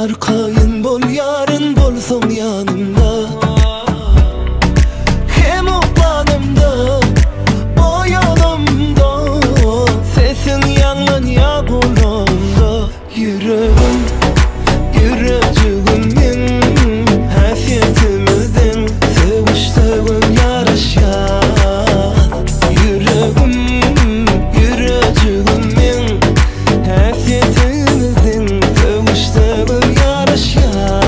Arkayın bol yarın bolsun yanımda. Hem o planımda, o yanımda. Sesin yanlan ya kulağımda. Yüreğim, yüreğimin hafiyetimizden seviştiğin yarışar. Yüreğim, yüreğimin hafiyetimizden seviştiğin yarışar.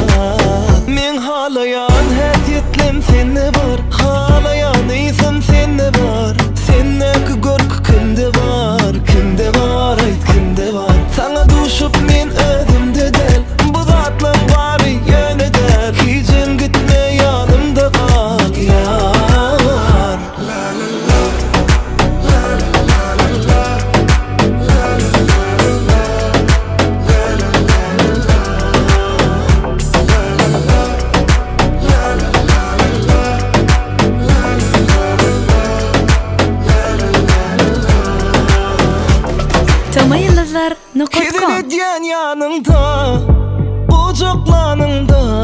Men halayan hafiyetlem seni var, halayan isim seni var. Sendeki korku kimde var, kimde var, ayt kimde var. Sana düşüp men özümde del, bu zatlar var yeniden. Hicim gitme yanımda kal yar. Tamayıldızlar.com Kedilediyen yanında, bucaklanında.